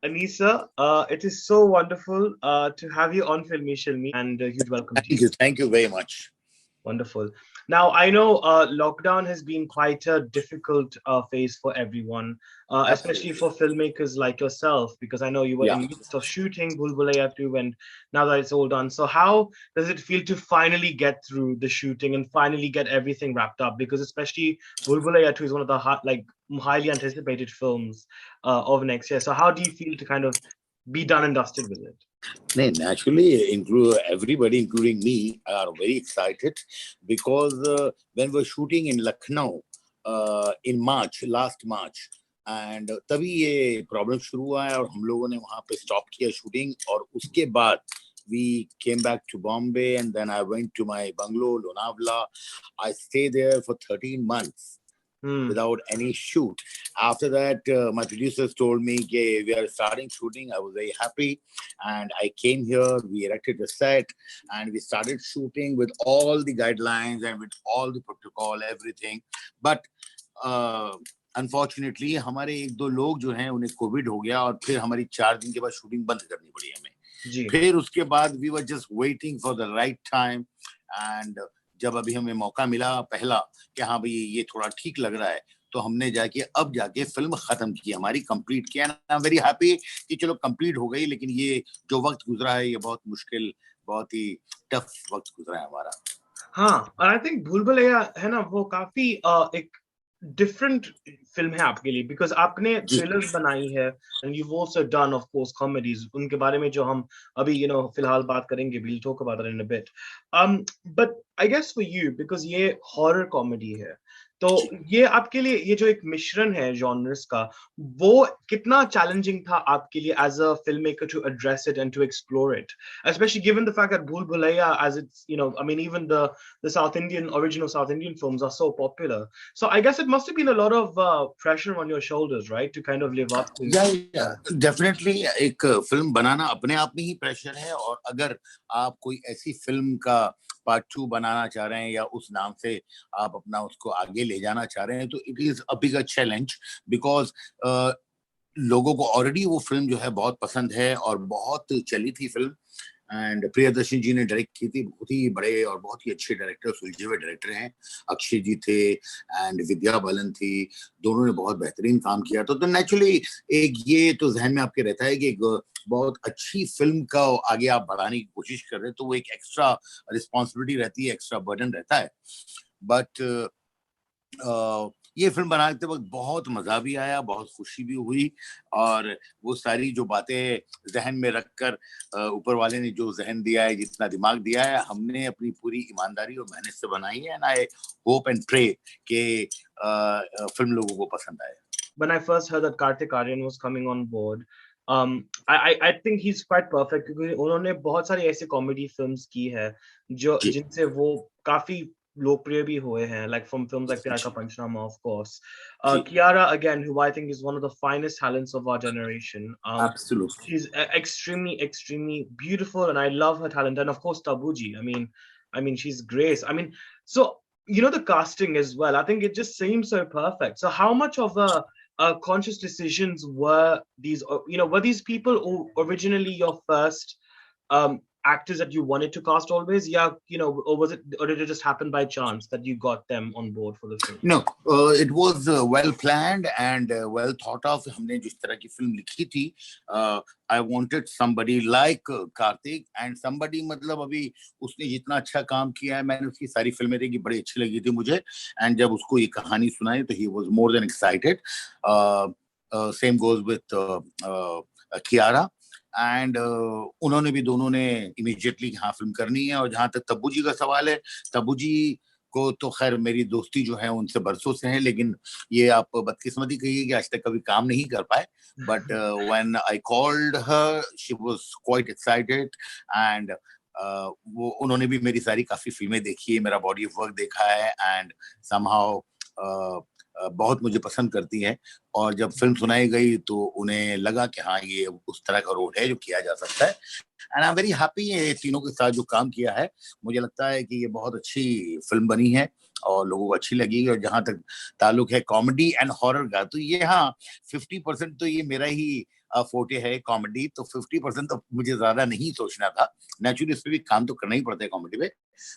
Anisa, it is so wonderful to have you on Filme Shilmy, and a huge welcome to you. Thank you very much. Wonderful. Now, I know lockdown has been quite a difficult phase for everyone, especially Absolutely. for filmmakers like yourself, because I know you were Yeah. in the midst of shooting Bhool Bhulaiyaa 2, and now that it's all done. So, how does it feel to finally get through the shooting and finally get everything wrapped up? Because especially Bhool Bhulaiyaa 2 is one of the highly anticipated films of next year. So, how do you feel to kind of be done and dusted with it? No, naturally, include everybody, including me, are very excited because when we're shooting in Lucknow in March, last March, and तभी ये problem शुरू हुआ है और हम लोगों ने वहाँ पे स्टॉप किया शूटिंग और उसके बाद we came back to Bombay and then I went to my bungalow, Lonavala. I stayed there for 13 months Hmm. without any shoot. After that, my producers told me, okay, we are starting shooting. I was very happy. And I came here, we erected the set, and we started shooting with all the guidelines and with all the protocol, everything. But unfortunately हमारे एक दो लोग जो हैं उन्हें Covid हो गया और फिर हमारी 4 दिन के बाद शूटिंग बंद करनी पड़ी हमें जी. फिर उसके बाद we were just waiting for the right time and जब अभी हमें मौका मिला पहला कि हाँ भाई ये थोड़ा ठीक लग रहा है तो हमने जाके अब जाके फिल्म खत्म की हमारी कंप्लीट किया आई एम वेरी हैप्पी कि चलो कंप्लीट हो गई लेकिन ये जो वक्त गुजरा है ये बहुत मुश्किल बहुत ही टफ वक्त गुजरा है हमारा हाँ और आई थिंक भूल भुलैया है ना वो काफी एक डिफरेंट फिल्म है आपके लिए बिकॉज आपने थ्रिलर्स बनाई है and you also done of course comedies उनके बारे में जो हम अभी फिलहाल बात करेंगे we'll talk about that in a bit but I guess for you because ये हॉरर कॉमेडी है तो ये आपके लिए ये जो एक मिश्रण है जॉनर्स का वो कितना चैलेंजिंग था आपके लिए as a film maker to address it and to explore it especially given the fact that Bhool Bhulaiyaa as it's I mean even the original South Indian films are so popular. So I guess it must have been a lot of pressure on your shoulders, right, to kind of live up to. Definitely एक film बनाना अपने आप में ही pressure है और अगर आप कोई ऐसी फिल्म का पार्ट 2 बनाना चाह रहे हैं या उस नाम से आप अपना उसको आगे ले जाना चाह रहे हैं तो it is a bigger challenge because लोगों को ऑलरेडी वो फिल्म जो है बहुत पसंद है और बहुत चली थी फिल्म एंड प्रियदर्शन जी ने डायरेक्ट की थी बहुत ही बड़े और बहुत ही अच्छे डायरेक्टर सुलझे हुए डायरेक्टर हैं अक्षय जी थे एंड विद्या बालन थी दोनों ने बहुत बेहतरीन काम किया तो नेचुरली एक ये तो जहन में आपके रहता है कि एक बहुत अच्छी फिल्म का आगे आप बढ़ाने की कोशिश कर रहे हैं तो वो एक एक्स्ट्रा रिस्पॉन्सिबिलिटी रहती है एक्स्ट्रा बर्डन रहता है बट ये फिल्म बनाते वक्त बहुत मजा भी आया बहुत खुशी भी हुई और वो सारी जो बातें जहन में रखकर ऊपर वाले ने जो जहन दिया है जितना दिमाग दिया है हमने अपनी पूरी ईमानदारी और मेहनत से बनाई है and I hope and pray कि फिल्म लोगों को पसंद आए When I first heard that Kartik Aaryan was coming on board, I think he's quite perfect क्योंकि उन्होंने बहुत सारी ऐसी कॉमेडी फिल्म्स की है जो जिनसे वो काफी लोकप्रिय भी हुए हैं like from films like Pyar Ka Panchnama of course Kiara again who I think is one of the finest talents of our generation absolutely she's extremely beautiful and I love her talent and of course Tabuji I mean she's grace I mean so the casting as well I think it just seems so perfect so how much of conscious decisions were these were these people originally your first actors that you wanted to cast always or was it or did it just happen by chance that you got them on board for the film no it was well planned and well thought of हमने जिस तरह की film लिखी थी I wanted somebody like Kartik and somebody मतलब अभी उसने जितना अच्छा काम किया है मैंने उसकी सारी फिल्में देखी बड़ी अच्छी लगी थी मुझे and जब उसको ये कहानी सुनाई तो he was more than excited same goes with Kiara and उन्होंने भी दोनों ने इमीडिएटली हाँ फिल्म करनी है और जहां तक तब्बू जी का सवाल है तब्बू जी को तो खैर मेरी दोस्ती जो है उनसे बरसों से है लेकिन ये आप बदकिस्मती कहिए कि आज तक कभी काम नहीं कर पाए but when I called her she was quite excited and वो उन्होंने भी मेरी सारी काफी फिल्में देखी है मेरा बॉडी ऑफ वर्क देखा है एंड समहाउ बहुत मुझे पसंद करती हैं, और जब फिल्म सुनाई गई तो उन्हें लगा कि हाँ ये उस तरह का रोल है जो किया जा सकता है। And I am very happy ये तीनों के साथ जो काम किया है, मुझे लगता है कि ये बहुत अच्छी फिल्म बनी है और लोगों को अच्छी लगेगी। और जहां तक ताल्लुक है कॉमेडी एंड हॉरर का, तो ये हाँ 50% तो ये मेरा ही फोटे है कॉमेडी, तो 50% तो मुझे ज्यादा नहीं सोचना था। नेचुरली इस पे भी काम तो करना ही पड़ता है कॉमेडी पे,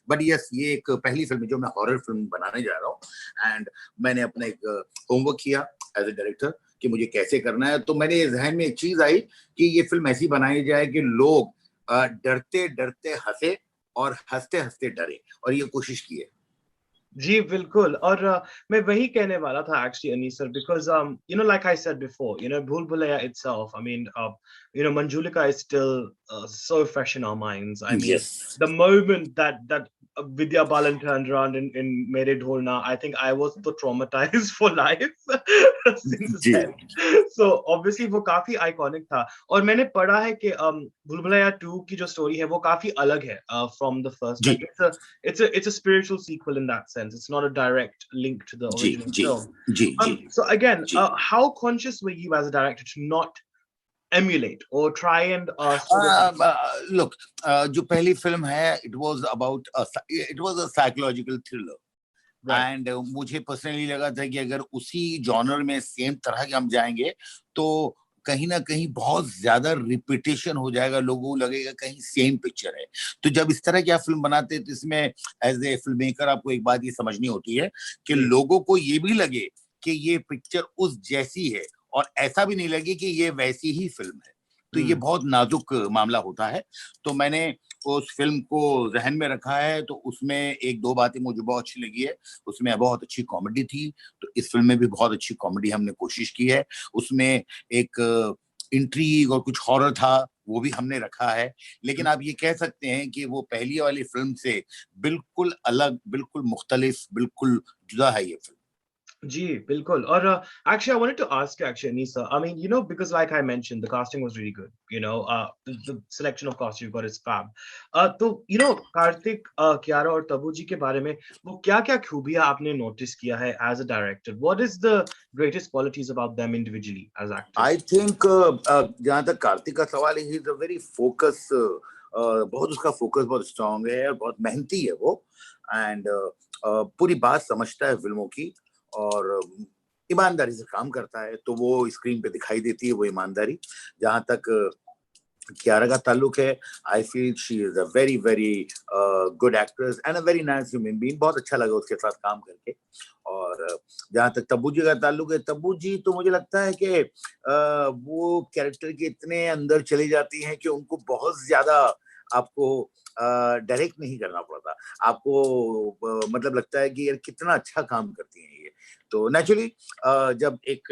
बट यस ये एक पहली फिल्म है जो मैं हॉरर फिल्म बनाने जा रहा हूँ। एंड मैंने अपना एक होमवर्क किया एज ए डायरेक्टर कि मुझे कैसे करना है, तो मेरे जहन में एक चीज आई कि ये फिल्म ऐसी बनाई जाए कि लोग डरते डरते हंसे और हंसते हंसते डरे, और ये कोशिश की है। जी, बिल्कुल। और मैं वही कहने वाला था actually Anees sir, because like I said before, Bhool Bhulaiyaa itself, I mean, Manjulika is still so fresh in our minds. I mean, yes the moment that Vidya Balan turned around in Mere Dholna, I think I was so traumatized for life since जी then. So obviously वो काफी iconic था। और मैंने पढ़ा है कि भूल भुलैया 2 की जो स्टोरी है वो काफी अलग है from the first. जी Like it's a spiritual sequel in that sense. It's not a direct link to the जी original जी film. जी जी So again, जी how conscious were you as a director to not emulate or try and sort of look, जो पहली film है it was a psychological thriller, right? And मुझे personally लगा था कि अगर उसी जॉनर में सेम तरह के हम जाएंगे तो कहीं ना कहीं बहुत ज्यादा रिपीटेशन हो जाएगा, लोगों को लगेगा कहीं सेम पिक्चर है। तो जब इस तरह की आप फिल्म बनाते हैं तो इसमें एज ए फिल्म मेकर आपको एक बात ये समझनी होती है कि जी, लोगों को ये भी लगे कि ये पिक्चर उस जैसी है, और ऐसा भी नहीं लगे कि ये वैसी ही फिल्म है। तो ये बहुत नाजुक मामला होता है। तो मैंने उस फिल्म को जहन में रखा है, तो उसमें एक दो बातें मुझे बहुत अच्छी लगी है। उसमें बहुत अच्छी कॉमेडी थी, तो इस फिल्म में भी बहुत अच्छी कॉमेडी हमने कोशिश की है। उसमें एक इंट्रीग और कुछ हॉरर था, वो भी हमने रखा है। लेकिन आप ये कह सकते हैं कि वो पहली वाली फिल्म से बिल्कुल अलग, बिल्कुल मुख्तलिफ, बिल्कुल जुदा है ये film. Gee, bilkul. Or actually, I wanted to ask you, actually, Anisa. I mean, because like I mentioned, the casting was really good. The selection of cast you got is fab. तो कार्तिक, कियारा और तबू जी के बारे में वो क्या-क्या खूबियां आपने notice किया है as a director? What is the greatest qualities about them individually as I actors? Think जहां तक कार्तिक का सवाल है, he is a very focus, बहुत उसका फोकस बहुत स्ट्रांग है और बहुत मेहनती है वो। एंड पूरी बात समझता है फिल्मों की, और ईमानदारी से काम करता है, तो वो स्क्रीन पे दिखाई देती है वो ईमानदारी। जहां तक कियारा का ताल्लुक है, I feel she is a very very good actress and a very nice human being. बहुत अच्छा लगा उसके साथ काम करके। और जहां तक तब्बू जी का ताल्लुक है, तब्बू जी तो मुझे लगता है कि वो कैरेक्टर के इतने अंदर चली जाती हैं कि उनको बहुत ज्यादा आपको डायरेक्ट नहीं करना पड़ता। आपको मतलब लगता है कि यार कितना अच्छा काम करती हैं ये। तो नेचुरली जब एक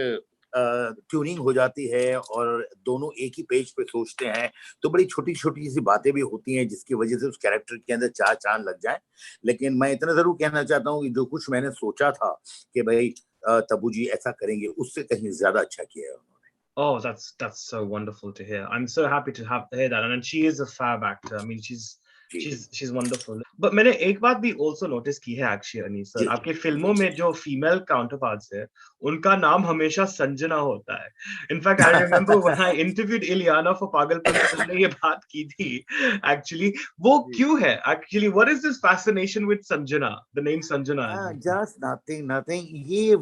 ट्यूनिंग हो जाती है और दोनों एक ही पेज पे सोचते हैं, तो बड़ी छोटी छोटी सी बातें भी होती हैं जिसकी वजह से उस कैरेक्टर के अंदर चार चांद लग जाए। लेकिन मैं इतना जरूर कहना चाहता हूँ कि जो कुछ मैंने सोचा था कि भाई तब्बू जी ऐसा करेंगे, उससे कहीं ज्यादा अच्छा किया है उन्होंने। Oh, that's so wonderful to hear. I'm so happy to have hear that. And she is a fab actor. I mean, she's ji she's she's wonderful. But मैंने एक बात भी also notice की है actually, अनीस सर, जी आपकी फिल्मों में जो female counterparts है, उनका नाम हमेशा संजना होता है. In fact, I remember when I interviewed Ileana for पागलपन तो मैंने ये बात की थी. Actually, वो जी। क्यों है? Actually, what is this fascination with Sanjana? The name Sanjana. Just nothing nothing, ये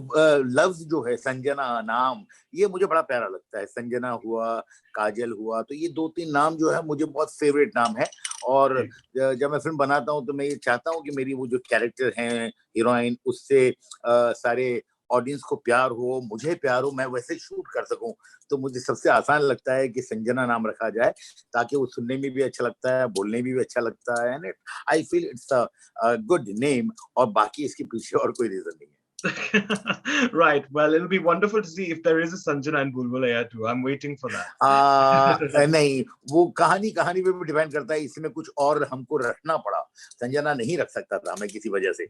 लफ्ज जो है संजना नाम, ये मुझे बड़ा प्यारा लगता है। संजना हुआ, काजल हुआ, तो ये दो तीन नाम जो है मुझे बहुत फेवरेट नाम है। और जब मैं फिल्म बनाता हूँ तो मैं ये चाहता हूँ कि मेरी वो जो कैरेक्टर हैं हीरोइन, उससे सारे ऑडियंस को प्यार हो, मुझे प्यार हो, मैं वैसे शूट कर सकूं। तो मुझे सबसे आसान लगता है कि संजना नाम रखा जाए, ताकि वो सुनने में भी अच्छा लगता है, बोलने में भी अच्छा लगता है। And I feel it's a good name, और बाकी इसके पीछे और कोई रीजन नहीं है। Right. Well, it'll be wonderful to see if there is a Sanjana and Bhool Bhulaiyaa too. I'm waiting for that. नहीं, वो कहानी कहानी पे भी डिपेंड करता है। इसमें कुछ और हमको रखना पड़ा, संजना नहीं रख सकता था मैं किसी वजह से।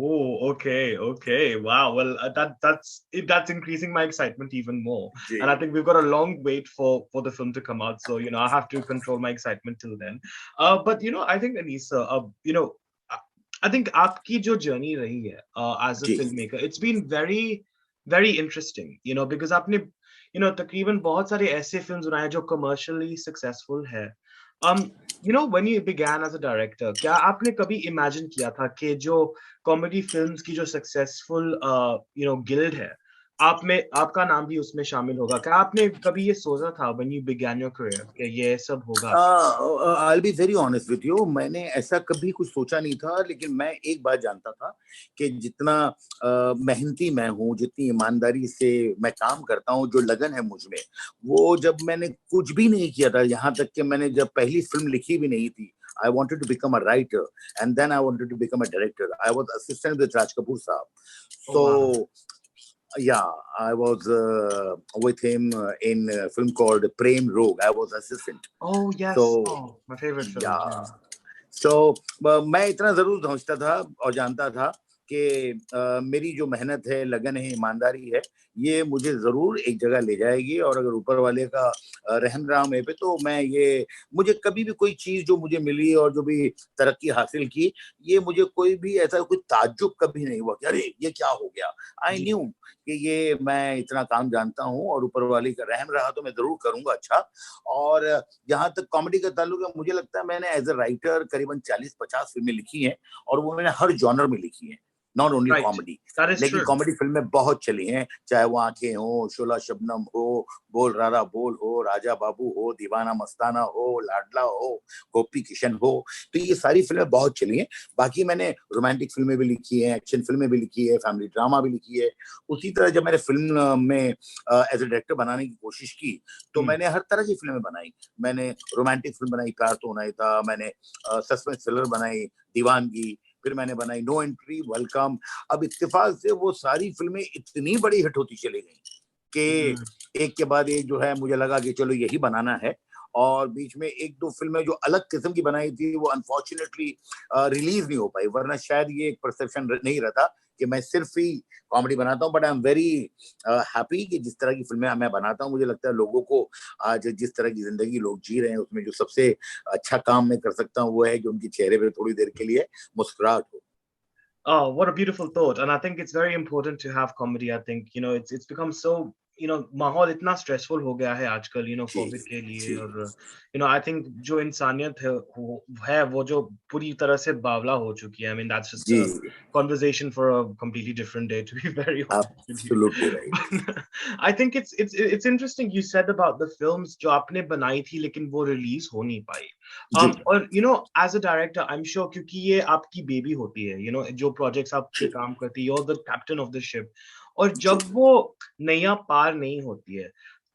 Oh, okay, okay. Wow. Well, that's increasing my excitement even more. Ji And I think we've got a long wait for the film to come out. So, I have to control my excitement till then. But I think Anisa, I I think आपकी जो journey रही है as a ji filmmaker, it's been very very interesting, because आपने तकरीबन बहुत सारे ऐसे films बनाए जो कमर्शियली सक्सेसफुल है. um when you began as a director, क्या आपने कभी इमेजिन किया था कि जो कॉमेडी फिल्म्स की जो सक्सेसफुल गिल्ड है, आप में आपका नाम भी उसमें शामिल होगा? क्या आपने कभी ये सोचा था when you began your career कि ये सब होगा? I be very honest with you, मैंने ऐसा कभी कुछ सोचा नहीं था, लेकिन मैं एक बात जानता था कि जितना मेहनती मैं हूँ, जितनी ईमानदारी से मैं काम करता हूँ, जो लगन है मुझ में, वो जब मैंने कुछ भी नहीं किया था, यहाँ तक कि मैंने जब पहली फिल्म लिखी भी नहीं थी, I wanted to become a writer and then I wanted to become a director. I was assistant with Raj Kapoor saab. Oh wow. So yeah, I was with him in a film called Prem Rogue. I was assistant. Oh yes. So Oh, my favorite film. yeah. Yeah. So मैं इतना जरूर समझता था और जानता था कि मेरी जो मेहनत है, लगन है, ईमानदारी है, ये मुझे जरूर एक जगह ले जाएगी, और अगर ऊपर वाले का रहम रहा मेरे पे, तो मैं ये, मुझे कभी भी कोई चीज जो मुझे मिली और जो भी तरक्की हासिल की, ये मुझे कोई भी ऐसा कोई ताज्जुब कभी नहीं हुआ कि अरे ये क्या हो गया. आई न्यू कि ये मैं इतना काम जानता हूँ और ऊपर वाले का रहम रहा तो मैं जरूर करूंगा अच्छा. और जहां तक कॉमेडी का ताल्लुक है, मुझे लगता है मैंने एज ए राइटर करीबन 40-50 फिल्में लिखी हैं, और वो मैंने हर जॉनर में लिखी हैं, not only Right. Comedy. That is लेकिन true. कॉमेडी फिल्में बहुत चली हैं, चाहे वो आंखें हो, शोला शबनम हो, बोल रारा बोल हो, राजा बाबू हो, दीवाना मस्ताना हो, लाडला हो, गोपी किशन हो, तो ये सारी फिल्में बहुत चली हैं. बाकी मैंने रोमांटिक फिल्में भी लिखी हैं, एक्शन फिल्में भी लिखी है, फैमिली ड्रामा भी लिखी है. उसी तरह जब मैंने फिल्म में एज ए डायरेक्टर बनाने की कोशिश की, तो मैंने हर तरह की फिल्में बनाई. मैंने रोमांटिक फिल्म बनाई, प्यार तो होना ही था. मैंने सस्पेंस थ्रिलर बनाई, दीवानगी. फिर मैंने बनाई नो एंट्री, वेलकम. अब इत्तेफाक से वो सारी फिल्में इतनी बड़ी हिट होती चली गई कि एक के बाद एक जो है, मुझे लगा कि चलो यही बनाना है. और बीच में एक दो फिल्में जो अलग किस्म की बनाई थी, वो अनफॉर्चुनेटली रिलीज नहीं हो पाई, वरना शायद ये एक परसेप्शन नहीं रहता कि मैं सिर्फ ही कॉमेडी बनाता हूँ. But I am very happy कि जिस तरह की फिल्में मैं बनाता हूँ, मुझे लगता है लोगों को आज जिस तरह की जिंदगी लोग जी रहे हैं, उसमें जो सबसे अच्छा काम मैं कर सकता हूँ, वो है कि उनके चेहरे पे थोड़ी देर के लिए मुस्कुराहट हो. Oh, what a beautiful thought. And I think it's very important to have comedy. I think, it's become so, माहौल इतना स्ट्रेसफुल हो गया है आजकल, जी कोविड के लिए. जी और आई थिंक जो इंसानियत है वो जो पूरी तरह से बावला हो चुकी है. I mean, that's just जी, a conversation for a completely different day, to be very honest with you. Absolutely right. But I think it's interesting you said about the films जो आपने बनाई थी लेकिन वो रिलीज हो नहीं पाई. जी और as a director, I'm sure क्योंकि ये आपकी बेबी होती है, जो प्रोजेक्ट्स आप पे जी काम करती है, you're the captain of the ship. और जी. जब वो नैया पार नहीं होती है,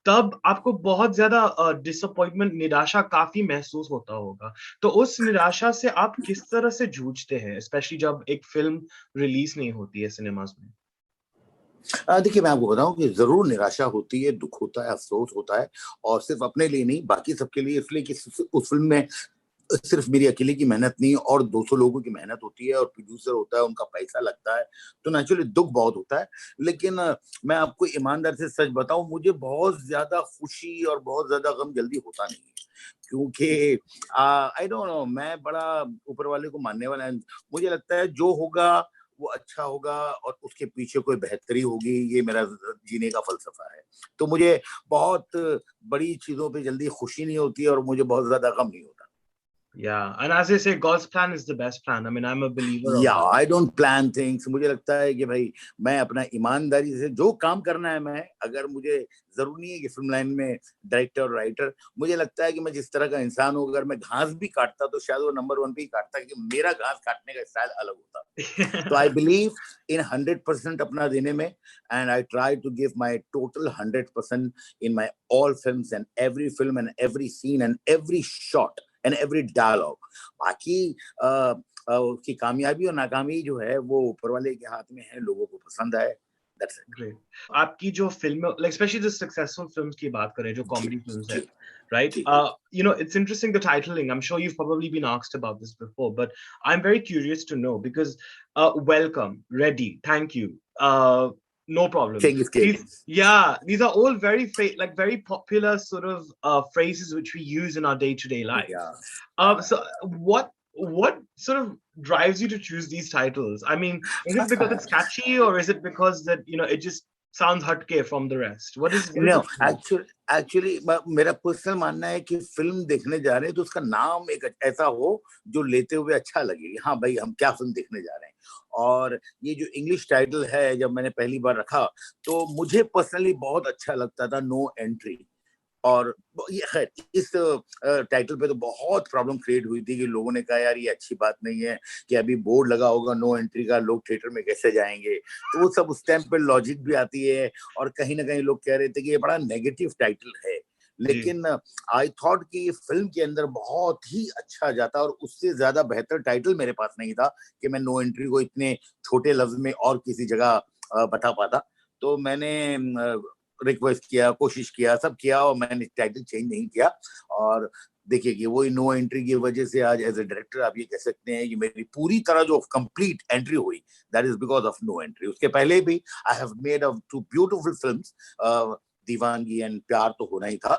तब आपको बहुत ज्यादा डिसअपॉइंटमेंट, निराशा काफी महसूस होता होगा. तो उस निराशा से आप किस तरह से जूझते हैं, स्पेशली जब एक फिल्म रिलीज नहीं होती है सिनेमास में? देखिए, मैं आपको बताऊं कि जरूर निराशा होती है, दुख होता है, अफसोस होता है, और सिर्फ अपने लिए नहीं, बाकी सबके लिए. इसलिए कि उस फिल्म में सिर्फ मेरी अकेले की मेहनत नहीं, और 200 लोगों की मेहनत होती है, और प्रोड्यूसर होता है, उनका पैसा लगता है, तो नेचुरली दुख बहुत होता है. लेकिन मैं आपको ईमानदार से सच बताऊं, मुझे बहुत ज्यादा खुशी और बहुत ज्यादा गम जल्दी होता नहीं है, क्योंकि आई डोंट नो, मैं बड़ा ऊपर वाले को मानने वाला है. मुझे लगता है जो होगा वो अच्छा होगा, और उसके पीछे कोई बेहतरी होगी, ये मेरा जीने का फलसफा है. तो मुझे बहुत बड़ी चीजों पे जल्दी खुशी नहीं होती है, और मुझे बहुत ज्यादा गम नहीं होता. Yeah, and as they say, God's plan is the best plan. I mean, I'm a believer of या that. I don't plan things. मुझे लगता है कि भाई, मैं अपना ईमानदारी से जो काम करना है, मैं, अगर मुझे जरूर नहीं है कि फिल्म लाइन में डायरेक्टर और राइटर, मुझे लगता है कि मैं जिस तरह का इंसान हूँ, अगर मैं घास भी काटता तो शायद वो नंबर 1 पे ही काटता, कि मेरा घास काटने का स्टाइल अलग होता. तो आई बिलीव इन 100% अपना देने में, and I try to give my total 100% in my all films, and every film and every scene and every shot and every dialogue. बाकी उसकी कामयाबी और नाकामी जो है, वो ऊपर वाले के हाथ में है, लोगों को पसंद आए. That's it. Great. आपकी जो film, like especially the successful films की बात करें, जो जी comedy films है, जी right? जी. It's interesting the titling. I'm sure you've probably been asked about this before, but I'm very curious to know because welcome, ready, thank you, no problem. King is king. These are all very popular sort of phrases which we use in our day-to-day life. Yeah. So what sort of drives you to choose these titles? I mean, is it because it's catchy, or is it because that it just sounds hatke from the rest. What is no, it for you? Actually मेरा personal मानना है कि film देखने जा रहे हैं तो उसका नाम एक ऐसा हो जो लेते हुए अच्छा लगे, हाँ भाई हम क्या फिल्म देखने जा रहे हैं। और ये जो इंग्लिश टाइटल है, जब मैंने पहली बार रखा तो मुझे पर्सनली बहुत अच्छा लगता था, नो एंट्री। और ये खैर इस टाइटल पे तो बहुत प्रॉब्लम क्रिएट हुई थी कि लोगों ने कहा यार ये अच्छी बात नहीं है कि अभी बोर्ड लगा होगा नो एंट्री का, लोग थिएटर में कैसे जाएंगे। तो वो सब उस टाइम पे लॉजिक भी आती है, और कहीं ना कहीं लोग कह रहे थे कि ये बड़ा नेगेटिव टाइटल है। जी लेकिन आई थॉट कि ये फिल्म के अंदर बहुत ही अच्छा जाता, और उससे ज्यादा बेहतर टाइटल मेरे पास नहीं था कि मैं नो एंट्री को इतने छोटे लफ्ज में और किसी जगह बता पाता। तो मैंने रिक्वेस्ट किया, कोशिश किया, सब किया, और मैंने टाइटल चेंज नहीं किया। और देखिए कि वही नो एंट्री की वजह से आज एज ए डायरेक्टर आप ये कह सकते हैं कि मेरी पूरी तरह जो कंप्लीट एंट्री हुई, that is because of No Entry. उसके पहले भी I have made a two beautiful films, Deewangee and Pyaar To Hona Hi Tha,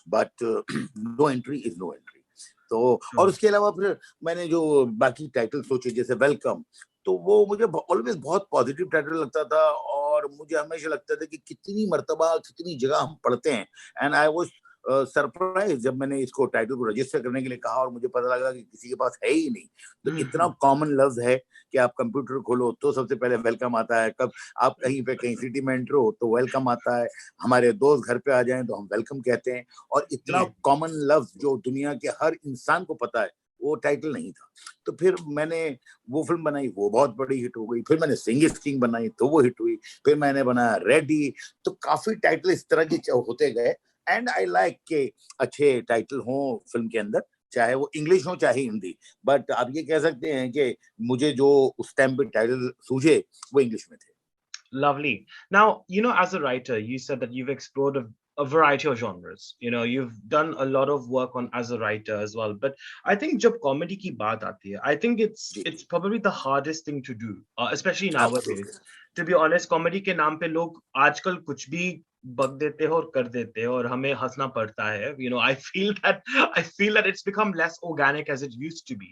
but No Entry is No Entry. तो और sure. उसके अलावा फिर मैंने जो बाकी टाइटल सोचे जैसे वेलकम, तो वो मुझे ऑलवेज बहुत पॉजिटिव टाइटल लगता था, और मुझे हमेशा लगता था कि कितनी मर्तबा कितनी जगह हम पढ़ते हैं। एंड आई वाज सरप्राइज जब मैंने इसको टाइटल को रजिस्टर करने के लिए कहा और मुझे पता लगा कि किसी के पास है ही नहीं। तो इतना कॉमन लफ्ज है कि आप कंप्यूटर खोलो तो सबसे पहले वेलकम आता है, कब आप कहीं पे कहीं सिटी में एंटर हो तो वेलकम आता है, हमारे दोस्त घर पे आ जाएं तो हम वेलकम कहते हैं। और इतना जी कॉमन लफ्ज जो दुनिया के हर इंसान को पता है, वो टाइटल नहीं था। तो फिर मैंने वो फिल्म बनाई, वो बहुत बड़ी हिट हो गई। फिर मैंने सिंग इज किंग बनाई तो वो हिट हुई। फिर मैंने बनाया रेडी। तो काफी टाइटल इस तरह के होते गए। एंड आई लाइक के अच्छे टाइटल हों फिल्म के अंदर, चाहे वो इंग्लिश हो चाहे हिंदी। बट आप ये कह सकते हैं कि मुझे जो उस टाइम पे टाइटल सूझे वो इंग्लिश में थे। Lovely. Now, as a writer, you said that you've explored a variety of genres. You've done a lot of work on as a writer as well. But I think जब comedy की बात आती है, I think it's जी, it's probably the hardest thing to do, especially nowadays. Absolutely. To be honest, comedy के नाम पे लोग आजकल कुछ भी बक देते हैं और कर देते हैं और हमें हंसना पड़ता है. I feel that it's become less organic as it used to be.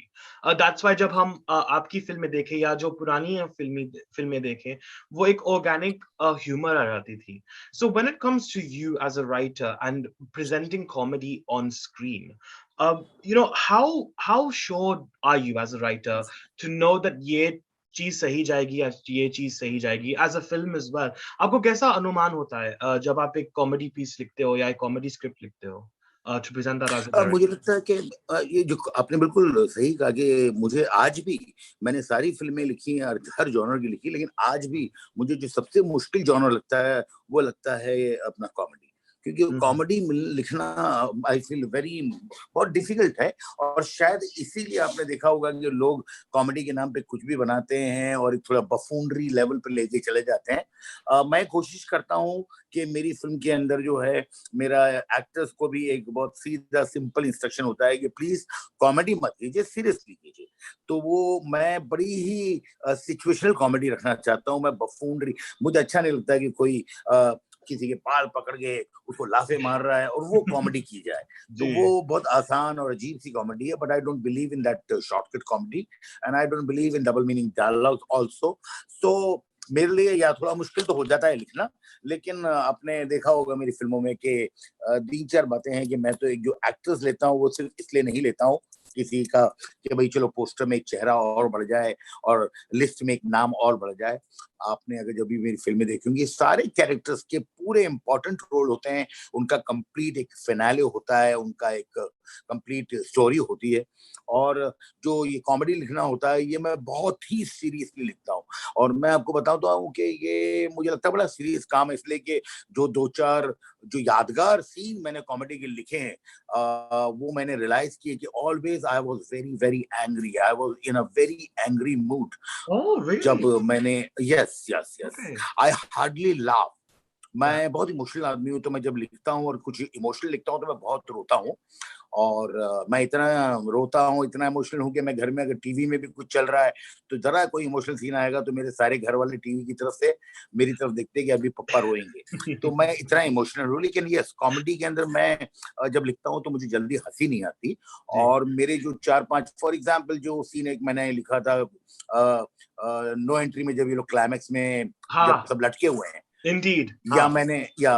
That's why जब हम आपकी फिल्में देखें या जो पुरानी फिल्में देखें, वो एक ऑर्गेनिक ह्यूमर आ जाती थी. So when it comes to you as a writer and presenting comedy on screen, how sure are you as a writer to know that ये चीज सही जाएगी या ये चीज सही जाएगी as a film as well? आपको कैसा अनुमान होता है जब आप एक कॉमेडी पीस लिखते हो या एक कॉमेडी स्क्रिप्ट लिखते हो to present that as a मुझे director? लगता है कि ये जो आपने बिल्कुल सही कहा कि मुझे आज भी, मैंने सारी फिल्में लिखी हैं, हर जॉनर की लिखी, लेकिन आज भी मुझे जो सबसे मुश्किल जॉनर लगता है वो लगता है ये अपना कॉमेडी। क्योंकि Mhm. कॉमेडी लिखना आई फील वेरी बहुत डिफिकल्ट है। और शायद इसीलिए आपने देखा होगा कि लोग कॉमेडी के नाम पे कुछ भी बनाते हैं और एक थोड़ा बफूनरी लेवल पे लेके चले जाते हैं। मैं कोशिश करता हूँ कि मेरी फिल्म के अंदर जो है, मेरा एक्टर्स को भी एक बहुत सीधा सिंपल इंस्ट्रक्शन होता है कि प्लीज कॉमेडी मत कीजिए, सीरियसली कीजिए। तो वो मैं बड़ी ही सिचुएशनल कॉमेडी रखना चाहता हूँ। मैं बफूनरी, मुझे अच्छा नहीं लगता कि कोई किसी के बाल पकड़ के उसको लाफे मार रहा है और वो कॉमेडी की जाए। तो जी वो बहुत आसान और अजीब सी कॉमेडी है। But I don't believe in that shortcut comedy, and I don't believe in double meaning dialogues also. So मेरे लिए या थोड़ा मुश्किल तो हो जाता है लिखना, लेकिन आपने देखा होगा मेरी फिल्मों में कि 3-4 बातें हैं कि मैं तो एक जो एक्टर्स लेता हूँ वो सिर्फ इसलिए नहीं लेता हूँ किसी का कि भाई चलो पोस्टर में एक चेहरा और बढ़ जाए और लिस्ट में एक नाम और बढ़ जाए। आपने अगर जब भी मेरी फिल्में देखी होंगी, सारे कैरेक्टर्स के पूरे इंपॉर्टेंट रोल होते हैं, उनका कंप्लीट एक फिनाले होता है, उनका एक कंप्लीट स्टोरी होती है। और जो ये कॉमेडी लिखना होता है ये मैं बहुत ही सीरियसली लिखता हूँ। और मैं आपको बताता हूँ कि ये मुझे लगता है बड़ा सीरियस काम है, इसलिए कि जो 2-4 जो यादगार सीन मैंने कॉमेडी के लिखे हैं, वो मैंने रियलाइज किए कि always I was very very angry, I was in a very angry mood. oh जब really मैंने yes yes yes, okay I hardly laugh. that मैं बहुत इमोशनल आदमी हूँ, तो मैं जब लिखता हूँ और कुछ इमोशनल लिखता हूँ तो मैं बहुत रोता हूँ। और मैं इतना रोता हूँ, इतना इमोशनल हूँ कि मैं घर में अगर टीवी में भी कुछ चल रहा है तो जरा कोई इमोशनल सीन आएगा तो मेरे सारे घर वाले टीवी की तरफ से मेरी तरफ देखते कि अभी पप्पा रोएंगे। तो मैं इतना इमोशनल हूँ। लेकिन यस, कॉमेडी के अंदर मैं जब लिखता हूँ तो मुझे जल्दी हंसी नहीं आती। जी और मेरे जो 4-5 फॉर एग्जाम्पल जो सीन एक मैंने लिखा था नो एंट्री में, जब ये लोग क्लाइमैक्स में जब हाँ सब लटके हुए हैं, Indeed. या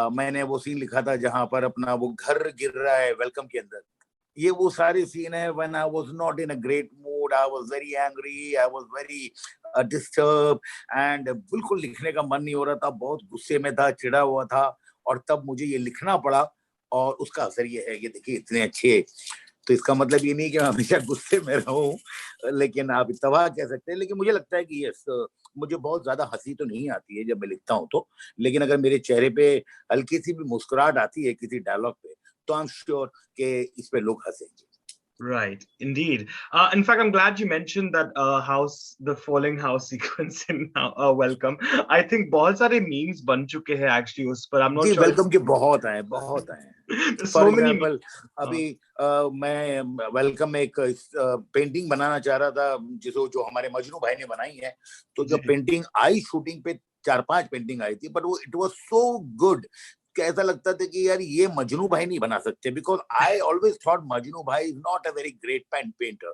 मैंने वो सीन लिखा था जहां पर अपना वो घर गिर रहा है वेलकम के अंदर, ये वो सारे सीन है when I was not in a great mood, I was very angry, I was very disturb and बिल्कुल लिखने का मन नहीं हो रहा था, बहुत गुस्से में था, चिढ़ा हुआ था, और तब मुझे ये लिखना पड़ा, और उसका असर ये है कि देखिए इतने अच्छे, तो इसका मतलब ये नहीं कि मैं हमेशा गुस्से में रहूं, लेकिन आप इत्तेफाक कह सकते हैं। लेकिन मुझे लगता है कि यस, मुझे बहुत ज्यादा हंसी तो नहीं आती है जब मैं लिखता हूं तो, लेकिन अगर मेरे चेहरे पे हल्की सी भी मुस्कुराहट आती है किसी डायलॉग पे, तो आई एम श्योर कि इस पे लोग हंसेंगे। Right, indeed. In fact, I'm glad you mentioned that house, the falling house sequence in Welcome. I think बहुत सारे memes बन चुके हैं actually उस पर. I'm not ji, sure. Welcome के बहुत आए, बहुत आए। There's for so many memes. Example अभी मैं वेलकम में एक पेंटिंग बनाना चाह रहा था जिसको जो हमारे मजनू भाई ने बनाई है, तो जब जी. पेंटिंग आई शूटिंग पे, 4-5 पेंटिंग आई थी, बट वो इट वाज सो गुड कि ऐसा लगता था कि यार ये मजनू भाई नहीं बना सकते, because I always thought Majnu bhai is not a very great painter.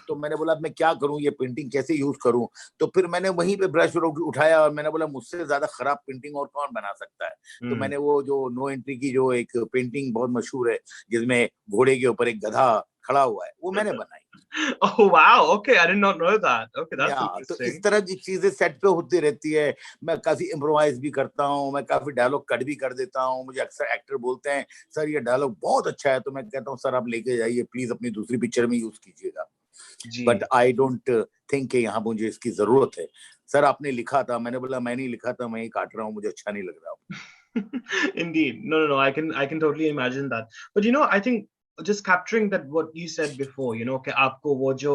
तो मैंने बोला मैं क्या करूं, ये पेंटिंग कैसे यूज करूं, तो फिर मैंने वहीं पे ब्रश उठाया और मैंने बोला मुझसे ज्यादा खराब पेंटिंग और कौन बना सकता है। तो मैंने वो जो नो एंट्री की जो एक पेंटिंग बहुत मशहूर है जिसमें घोड़े के ऊपर एक गधा खड़ा हुआ है, वो मैंने बनाई। Oh wow. Okay, I did not know that. Okay, that's या तो इस interesting. तरह की चीजें सेट पे होती रहती है। मैं काफी इम्प्रोवाइज भी करता हूँ, मैं काफी डायलॉग कट भी कर देता हूँ। मुझे अक्सर एक्टर बोलते हैं सर ये डायलॉग बहुत अच्छा है, तो मैं कहता हूँ सर आप लेके जाइए प्लीज, अपनी दूसरी पिक्चर में यूज कीजिएगा, बट जी. आई डोंट थिंक कि यहाँ मुझे इसकी जरूरत है। सर आपने लिखा था, मैंने बोला मैं नहीं लिखा था, मैं ही काट रहा हूँ, मुझे अच्छा नहीं लग रहा। Indeed. No, no, no. I can totally imagine that. But I think just capturing that what you said before, कि आपको वो जो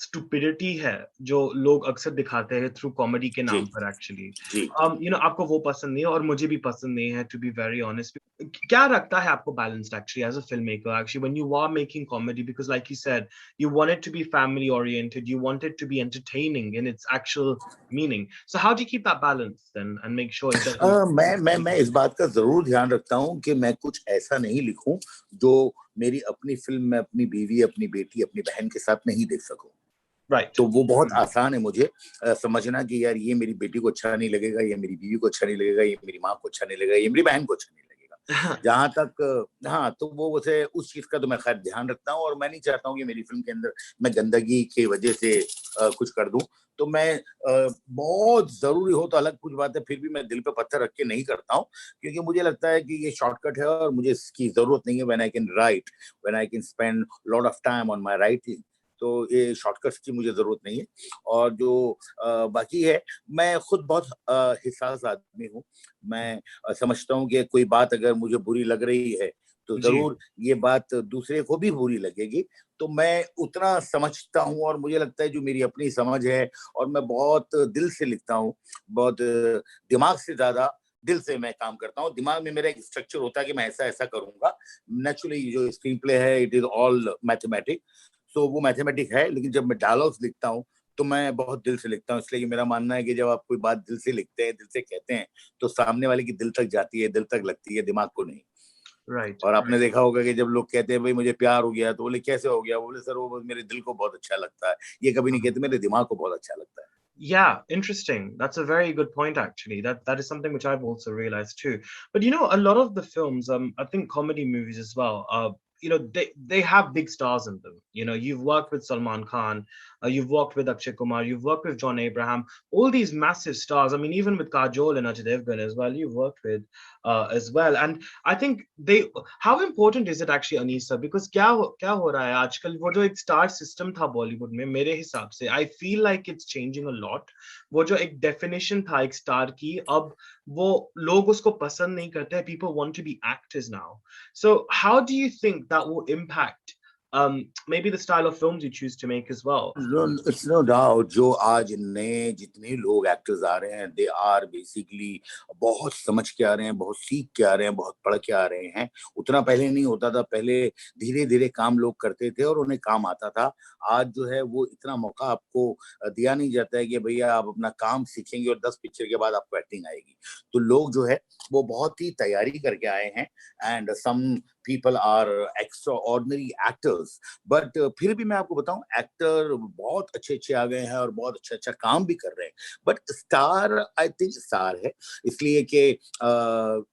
stupidity है जो लोग अक्सर दिखाते हैं through comedy के जी नाम पर actually, जी। आपको वो पसंद नहीं है और मुझे भी पसंद नहीं है, to be very honest. क्या रखता है आपको balanced actually as a filmmaker actually when you are making comedy, because like you said, you want it to be family oriented, you want it to be entertaining in its actual meaning. So how do you keep that balance then and make sure it doesn't? मैं इस बात का जरूर ध्यान रखता हूँ कि मैं कुछ ऐसा नहीं लिखूं जो मेरी अपनी फिल्म में अपनी बीवी, अपनी बेटी, अपनी बहन के साथ नहीं देख सकूं। Right. तो वो बहुत आसान है मुझे समझना कि यार ये मेरी बेटी को अच्छा नहीं लगेगा, ये मेरी बीवी को अच्छा नहीं लगेगा, ये मेरी माँ को अच्छा नहीं लगेगा, ये मेरी बहन को अच्छा नहीं लगेगा। जहां तक हाँ, तो वो वैसे उस चीज का तो मैं खैर ध्यान रखता हूँ, और मैं नहीं चाहता हूँ कि मेरी फिल्म के अंदर मैं गंदगी की वजह से कुछ कर दूं। तो मैं बहुत जरूरी हो तो अलग कुछ बात है, फिर भी मैं दिल पे पत्थर रख के नहीं करता हूँ, क्योंकि मुझे लगता है कि ये शॉर्टकट है और मुझे इसकी जरूरत नहीं है। When I can write, when I can spend lot of time on my writing, तो ये शॉर्टकट्स की मुझे जरूरत नहीं है। और जो बाकी है, मैं खुद बहुत हिसास आदमी हूँ। मैं समझता हूँ कि कोई बात अगर मुझे बुरी लग रही है तो जी. जरूर ये बात दूसरे को भी बुरी लगेगी, तो मैं उतना समझता हूँ, और मुझे लगता है जो मेरी अपनी समझ है, और मैं बहुत दिल से लिखता हूँ, बहुत दिमाग से ज्यादा दिल से मैं काम करता हूँ। दिमाग में मेरा एक स्ट्रक्चर होता है कि मैं ऐसा ऐसा करूंगा। नेचुरली जो स्क्रीन प्ले है इट इज ऑल मैथमेटिक, सो वो मैथमेटिक है, लेकिन जब मैं डायलॉग्स लिखता हूँ तो मैं बहुत दिल से लिखता हूँ। इसलिए कि मेरा मानना है कि जब आप कोई बात दिल से लिखते हैं, दिल से कहते हैं, तो सामने वाले की दिल तक जाती है, दिल तक लगती है, दिमाग को नहीं। Right. और आपने Right. देखा होगा कि जब लोग कहते हैं भाई मुझे प्यार हो गया, तो बोले कैसे हो गया, बोले सर वो मेरे दिल को बहुत अच्छा लगता है। ये कभी नहीं कहते मेरे दिमाग को बहुत अच्छा लगता है। Yeah, interesting. That's a very good point, actually. That is something which I've also realized too. But a lot of the films, I think comedy movies as well, they have big stars in them. You've worked with Salman Khan, you've worked with Akshay Kumar, you've worked with John Abraham, all these massive stars. I mean, even with Kajol and Ajay Devgan as well, you've worked with as well. And I think how important is it actually, Anisa? Because क्या हो रहा है आजकल, वो जो एक star system था बॉलीवुड में, मेरे हिसाब से I feel like it's changing a lot. वो जो एक डेफिनेशन था एक स्टार की, अब वो लोग उसको पसंद नहीं करते हैं. People want to be actors now. So how do you think that will impact maybe the style of films you choose to make as well? It's no doubt, जो आज नए जितने लोग एक्टर्स आ रहे हैं, दे आर बेसिकली बहुत समझ के आ रहे हैं, बहुत सीख के आ रहे हैं, बहुत पढ़ के आ रहे हैं। उतना पहले नहीं होता था, पहले धीरे धीरे काम लोग करते थे और उन्हें काम आता था। आज जो है वो इतना मौका आपको दिया नहीं जाता है कि भैया आप अपना काम सीखेंगे और 10 पिक्चर के बाद आपको एक्टिंग आएगी। तो लोग जो है वो बहुत ही तैयारी करके आए हैं, and some people are extraordinary actors, but फिर भी मैं आपको बताऊं, एक्टर बहुत अच्छे अच्छे आ गए हैं और बहुत अच्छा अच्छा काम भी कर रहे हैं। But star, I think star है इसलिए कि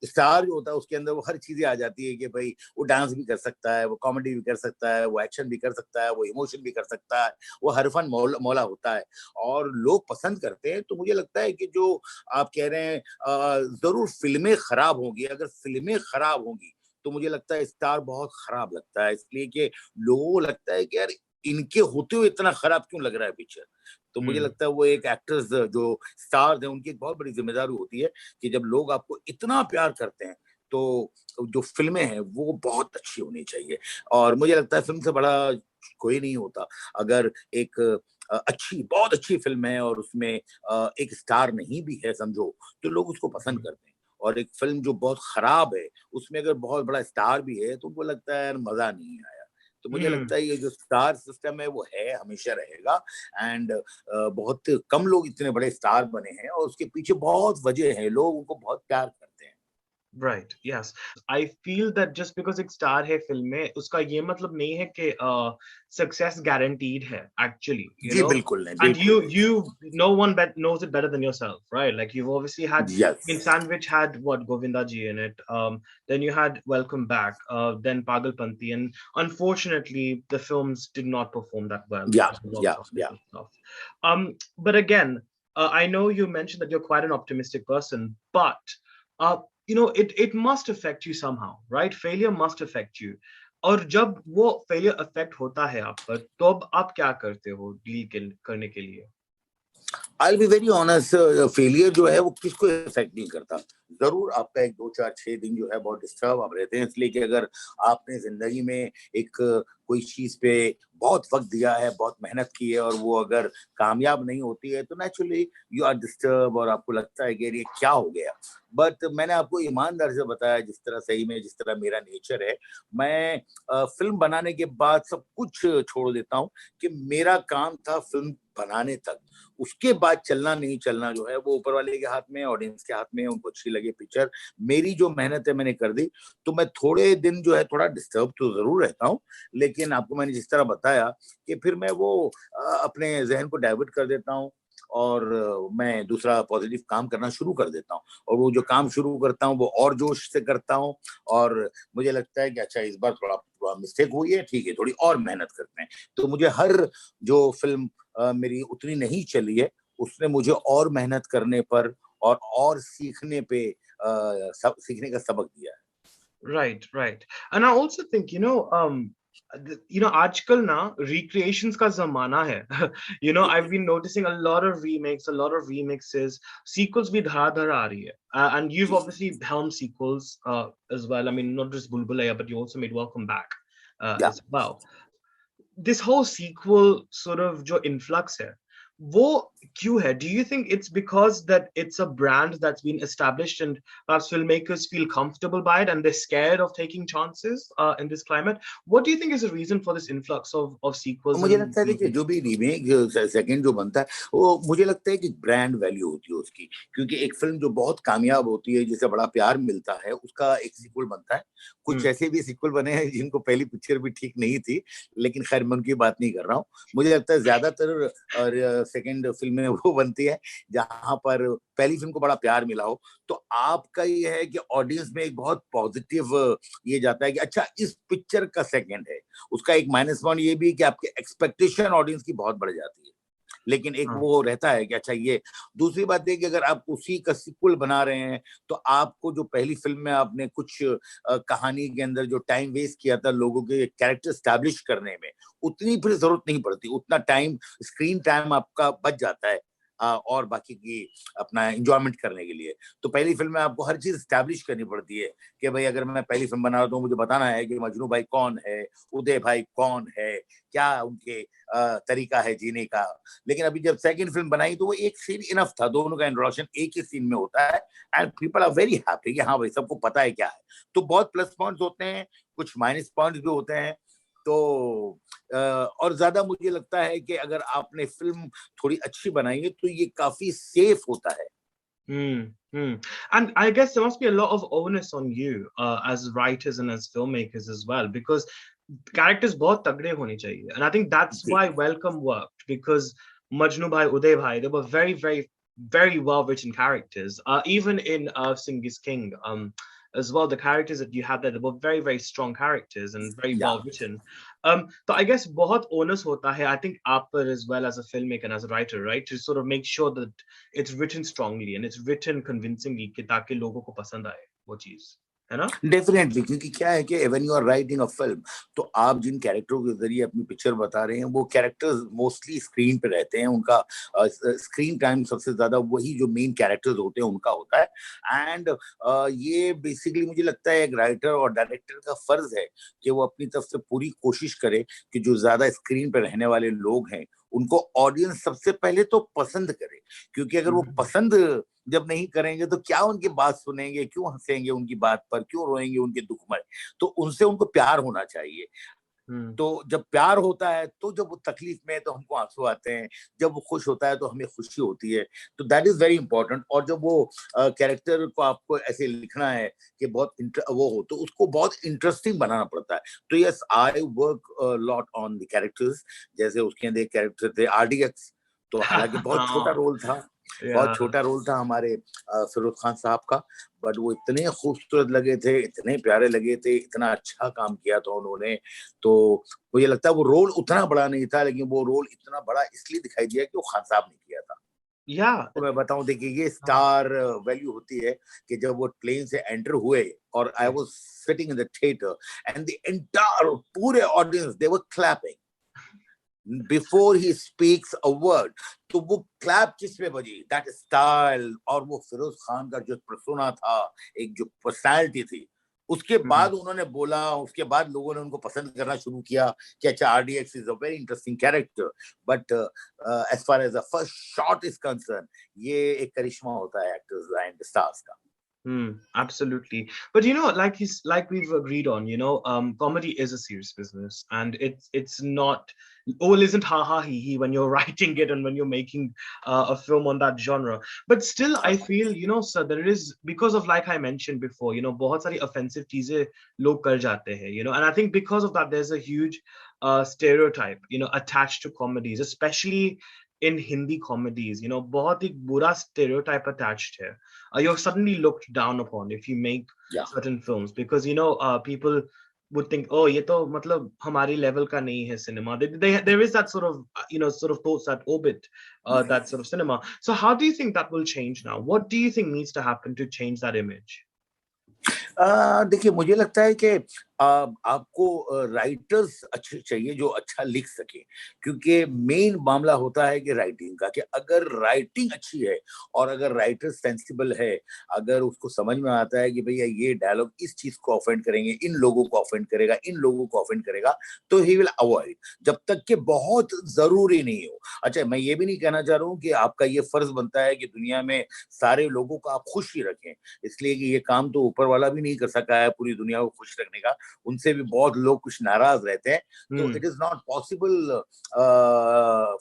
स्टार जो होता है उसके अंदर वो हर चीजें आ जाती है कि भाई वो डांस भी कर सकता है, वो कॉमेडी भी कर सकता है, वो एक्शन भी कर सकता है, वो इमोशन भी कर सकता है, वो हर फन मौला होता है और लोग पसंद करते हैं। तो मुझे लगता है कि जो आप कह रहे हैं जरूर फिल्में खराब होंगी, अगर फिल्में खराब होंगी तो मुझे लगता है स्टार बहुत खराब लगता है, इसलिए कि लोगों को लगता है कि यार इनके होते हुए इतना खराब क्यों लग रहा है पिक्चर। तो मुझे लगता है वो एक एक्टर्स जो स्टार्स हैं उनकी एक बहुत बड़ी जिम्मेदारी होती है कि जब लोग आपको इतना प्यार करते हैं तो जो फिल्में हैं वो बहुत अच्छी होनी चाहिए। और मुझे लगता है फिल्म से बड़ा कोई नहीं होता। अगर एक अच्छी, बहुत अच्छी फिल्म है और उसमें एक स्टार नहीं भी है समझो, तो लोग उसको पसंद करते हैं। और एक फिल्म जो बहुत खराब है उसमें अगर बहुत बड़ा स्टार भी है तो उनको लगता है यार मजा नहीं आया। तो मुझे लगता है ये जो स्टार सिस्टम है वो है, हमेशा रहेगा। एंड बहुत कम लोग इतने बड़े स्टार बने हैं और उसके पीछे बहुत वजह है, लोग उनको बहुत प्यार करते हैं। Right, yes. I feel that just because एक स्टार है फिल्म में उसका ये मतलब नहीं है कि सक्सेस गारंटीड है actually, you जी know. बिल्कुल नहीं, And बिल्कुल नहीं। no one knows it better than yourself, right? Like you've obviously had yes, in Sandwich had what Govinda ji in it. Then you had Welcome Back. Then Pagalpanti, and unfortunately the films did not perform that well या at the box office या and stuff. But again, I know you mentioned that you're quite an optimistic person, but uh, it must affect you somehow, right? Failure must affect you. और जब वो failure affect होता है आप पर, तो अब आप क्या करते हो डील करने के लिए? आई बी वेरी ऑनेस्ट, फेलियर जो है वो किसको इफेक्ट नहीं करता। जरूर आपका एक 2 4 6 दिन जो है बहुत डिस्टर्ब आप रहते हैं, इसलिए कि अगर आपने जिंदगी में एक कोई चीज पे बहुत वक्त दिया है, बहुत मेहनत की है और वो अगर कामयाब नहीं होती है तो नेचुरली यू आर डिस्टर्ब और आपको लगता है कि ये क्या हो गया। बट मैंने आपको ईमानदार से बताया जिस तरह सही में, जिस तरह मेरा नेचर है, मैं फिल्म बनाने के बाद सब कुछ छोड़ देता हूँ कि मेरा काम था फिल्म बनाने तक। उसके बाद चलना नहीं चलना जो है वो ऊपर वाले के हाथ में, ऑडियंस के हाथ में, उनको अच्छी लगे पिक्चर। मेरी जो मेहनत है मैंने कर दी। तो मैं थोड़े दिन जो है थोड़ा डिस्टर्ब तो जरूर रहता हूँ, लेकिन आपको मैंने जिस तरह बताया कि फिर मैं वो अपने जहन को डाइवर्ट कर देता हूँ और मैं दूसरा पॉजिटिव काम करना शुरू कर देता हूँ। और वो जो काम शुरू करता हूँ वो और जोश से करता हूँ और मुझे लगता है कि अच्छा इस बार थोड़ा मिस्टेक हुई है, ठीक है, थोड़ी और मेहनत करते हैं। तो मुझे हर जो फिल्म मेरी उतनी नहीं चली है उसने मुझे और मेहनत करने पर और सीखने पे सीखने का सबक दिया है। Right, right. And I also think, आजकल ना recreations का जमाना है. I've been noticing a lot of remakes, a lot of remixes, sequels भी धड़ाधड़ आ रही है. And you've ji obviously helmed sequels as well. I mean, not just Bhool Bhulaiyaa, but you also made Welcome Back या as well. This whole sequel sort of जो influx है, वो क्यों है? Do you think it's because that it's a brand that's been established and perhaps filmmakers feel comfortable by it and they're scared of taking chances in this climate? What do you think is the reason for this influx of sequels मुझे and लगता है देखिए जो reboots? भी remake second जो बनता है वो मुझे लगता है कि ब्रांड वैल्यू होती है उसकी। क्योंकि एक फिल्म जो बहुत कामयाब होती है, जिसे बड़ा प्यार मिलता है, उसका एक सीक्वल बनता है। कुछ Hmm. ऐसे भी सीक्वल बने हैं जिनको पहली पिक्चर भी ठीक नहीं थी, लेकिन खैर मैं उनकी बात नहीं कर रहा हूँ। मुझे लगता है ज्यादातर सेकंड फिल्में वो बनती है जहां पर पहली फिल्म को बड़ा प्यार मिला हो। तो आपका ये है कि ऑडियंस में एक बहुत पॉजिटिव ये जाता है कि अच्छा इस पिक्चर का सेकंड है। उसका एक माइनस पॉइंट ये भी कि आपके एक्सपेक्टेशन ऑडियंस की बहुत बढ़ जाती है, लेकिन एक हाँ. वो रहता है कि अच्छा ये। दूसरी बात है कि अगर आप उसी का सीक्वल बना रहे हैं तो आपको जो पहली फिल्म में आपने कुछ कहानी के अंदर जो टाइम वेस्ट किया था लोगों के कैरेक्टर स्टैब्लिश करने में, उतनी फिर जरूरत नहीं पड़ती। उतना टाइम, स्क्रीन टाइम आपका बच जाता है और बाकी की अपना एंजॉयमेंट करने के लिए। तो पहली फिल्म में आपको हर चीज स्टैब्लिश करनी पड़ती है कि भाई अगर मैं पहली फिल्म बना रहा हूं तो मुझे बताना है कि मजनू भाई कौन है, उदय भाई कौन है, क्या उनके तरीका है जीने का। लेकिन अभी जब सेकंड फिल्म बनाई तो वो एक सीन इनफ था, दोनों का इंट्रोडक्शन एक ही सीन में होता है and people are very happy कि हाँ भाई सबको पता है क्या है। तो बहुत प्लस पॉइंट्स होते हैं, कुछ माइनस पॉइंट्स भी होते हैं। तो और ज्यादा मुझे लगता है कि अगर आपने फिल्म थोड़ी अच्छी बनाई है तो ये काफी सेफ होता है। Hmm. Hmm. And I guess there must be a lot of onus on you as writers and as filmmakers as well, because characters बहुत तगड़े होने चाहिए. And I think that's ji. why Welcome worked, because Majnu Bhai, Uday Bhai, they were very, very, very well written characters. Even in Singh is King, as well, the characters that you had there, they were very, very strong characters and very Yeah. well written. So I guess बहुत onus होता है, I think आप पर as well as a filmmaker and as a writer, right, to sort of make sure that it's written strongly and it's written convincingly कि ताकि लोगों को पसंद आए वो चीज, है ना? डेफिनेटली, क्योंकि क्या है कि when you are writing a film, तो आप जिन कैरेक्टरों के जरिए अपनी पिक्चर बता रहे हैं, वो कैरेक्टर्स मोस्टली स्क्रीन पे रहते हैं, उनका स्क्रीन टाइम सबसे ज्यादा वही जो मेन कैरेक्टर्स होते हैं उनका होता है. एंड ये बेसिकली मुझे लगता है एक राइटर और डायरेक्टर का फर्ज है कि वो अपनी तरफ से पूरी कोशिश करे कि जो ज्यादा स्क्रीन पे रहने वाले लोग हैं उनको ऑडियंस सबसे पहले तो पसंद करे, क्योंकि अगर वो पसंद जब नहीं करेंगे तो क्या उनकी बात सुनेंगे, क्यों हंसेंगे उनकी बात पर, क्यों रोएंगे उनके दुख में. तो उनसे उनको प्यार होना चाहिए. तो जब प्यार होता है, तो जब वो तकलीफ में है तो हमको आंसू आते हैं, जब वो खुश होता है तो हमें खुशी होती है. तो दैट इज वेरी इंपॉर्टेंट. और जब वो कैरेक्टर को आपको ऐसे लिखना है कि बहुत वो हो, तो उसको बहुत इंटरेस्टिंग बनाना पड़ता है. तो yes, I work lot on the characters. जैसे उसके अंदर एक कैरेक्टर थे RDX, तो हालांकि बहुत छोटा रोल था, बहुत Yeah. छोटा रोल था हमारे फिरोज खान साहब का, बट वो इतने खूबसूरत लगे थे, इतने प्यारे लगे थे, इतना अच्छा काम किया था उन्होंने. तो मुझे लगता है वो रोल उतना बड़ा नहीं था, लेकिन वो रोल इतना बड़ा इसलिए दिखाई दिया कि वो खान साहब ने किया था. Yeah. तो मैं बताऊं, देखिए ये स्टार वैल्यू होती है कि जब वो प्लेन से एंटर हुए और I was sitting in the theatre and the entire पूरे audience they were clapping before he speaks a word. तो वो क्लैप किस पे बजी, दैट स्टाइल. और वो फिरोज खान का जो पर्सोना था, एक जो पर्सनालिटी थी, उसके बाद उन्होंने बोला, उसके बाद लोगों ने उनको पसंद करना शुरू किया कि अच्छा RDX is a very interesting character. But as far as the first shot is concern, ये एक करिश्मा होता है एक्टर्स एंड स्टार्स का. Absolutely. But like we've agreed on, comedy is a serious business, and it's not all isn't ha ha he he when you're writing it and when you're making a film on that genre. But still, I feel, sir, there is, because of, like I mentioned before, बहुत सारी offensive चीजें लोग कर जाते हैं, and I think because of that, there's a huge stereotype, attached to comedies, especially in Hindi comedies, बहुत ही बुरा stereotype attached है. You're suddenly looked down upon if you make certain films, because people would think, oh, ये तो मतलब हमारी level का नहीं है cinema. There is that sort of sort of thoughts that orbit that sort of cinema. So how do you think that will change now? What do you think needs to happen to change that image? देखिए, मुझे लगता है कि आपको writers अच्छे चाहिए जो अच्छा लिख सके, क्योंकि मेन मामला होता है कि राइटिंग का, कि अगर राइटिंग अच्छी है और अगर राइटर सेंसिबल है, अगर उसको समझ में आता है कि भैया ये डायलॉग इस चीज को ऑफेंड करेंगे, इन लोगों को ऑफेंड करेगा, इन लोगों को ऑफेंड करेगा, तो ही विल अवॉइड, जब तक कि बहुत जरूरी नहीं हो. अच्छा, मैं ये भी नहीं कहना चाह रहा हूँ कि आपका ये फर्ज बनता है कि दुनिया में सारे लोगों को आप खुश ही रखें, इसलिए कि ये काम तो ऊपर वाला भी नहीं कर सका है पूरी दुनिया को खुश रखने का, उनसे भी बहुत लोग कुछ नाराज रहते हैं. तो it is not possible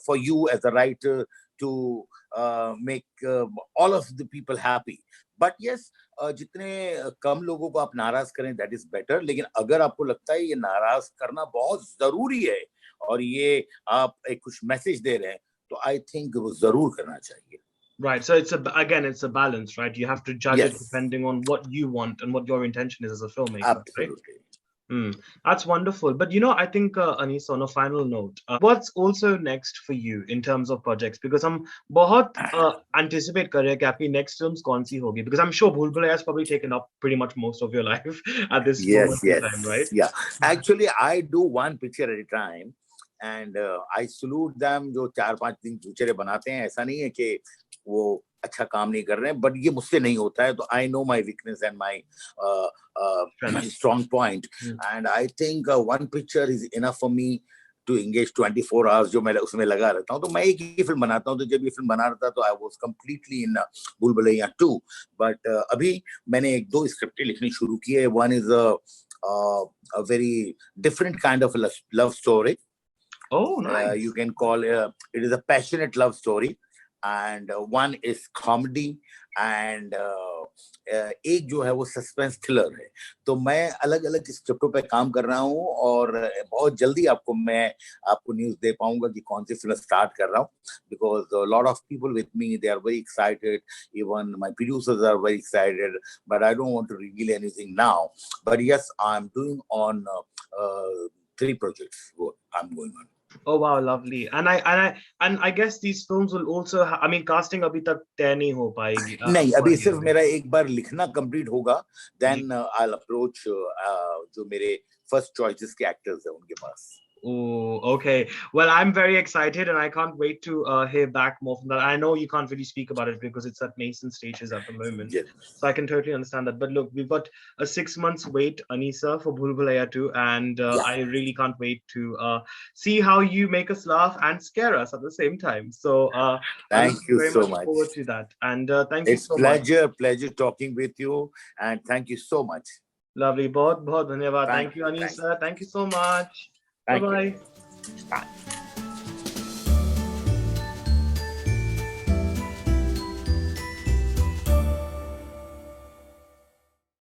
for you as a writer to make all of the people happy. But yes, जितने कम लोगों को आप नाराज करें दैट इज बेटर. लेकिन अगर आपको लगता है ये नाराज करना बहुत जरूरी है और ये आप एक कुछ मैसेज दे रहे हैं, तो आई थिंक वो जरूर करना चाहिए. Right. So it's a balance, right? You have to judge it Yes, depending on what you want and what your intention is as a filmmaker, right? absolutely. That's wonderful. But I think, Anisa, on a final note, what's also next for you in terms of projects? Because हम बहुत anticipate कर रहे हैं कि आपकी next films कौन सी होगी. Because I'm sure Bhool Bhulaiyaa has probably taken up pretty much most of your life at this Yes, moment in yes, time, right? yeah. Actually, I do one picture at a time, and I salute them जो 4-5 दिन पिक्चरें बनाते हैं. ऐसा नहीं है कि वो अच्छा काम नहीं कर रहे हैं, बट ये मुझसे नहीं होता है. तो I know my weakness and my strong point, and I think one picture is enough for me to engage 24 hours जो मैं उसमें लगा रहता हूँ. तो मैं एक ही फिल्म बनाता हूँ. तो जब ये फिल्म बना रहा था तो I was completely in भूल भुलैया 2, but अभी मैंने 1-2 स्क्रिप्टें लिखनी शुरू की है. One is a very different kind of a love story. Oh, nice. You can call it is a passionate love story, and one is comedy, and एक जो है वो सस्पेंस थ्रिलर है। तो मैं अलग अलग स्क्रिप्टों पे काम कर रहा हूँ और बहुत जल्दी मैं आपको न्यूज दे पाऊंगा कि कौन सी फिल्म स्टार्ट कर रहा हूँ, because lot of people with me, they are very excited, even my producers are very excited, but I don't want to reveal anything now, but yes, I am doing on 3 projects I'm going on. Oh wow, lovely. And I guess these films will also I mean casting abhi tak तय नहीं हो पाएगी नहीं, हो अभी रही है सिर्फ अभी। मेरा एक बार लिखना कंप्लीट होगा, जी। देन आई विल अप्रोच जो मेरे फर्स्ट चॉइसेस के एक्टर्स हैं उनके पास। Oh, okay. Well, I'm very excited and I can't wait to hear back more from that. I know you can't really speak about it because it's at nascent stages at the moment. Yes. So I can totally understand that. But look, we've got a 6 months wait, Anisa, for Bhool Bhulaiyaa 2. And Yeah. I really can't wait to see how you make us laugh and scare us at the same time. So I'm Thank you very so much much. forward to that. And thank you It's so much. pleasure talking with you, and thank you so much. Lovely. बहुत बहुत धन्यवाद. Thank Thank you, you. Anisa. Thank you so much. Thank you. Bye-bye. Bye.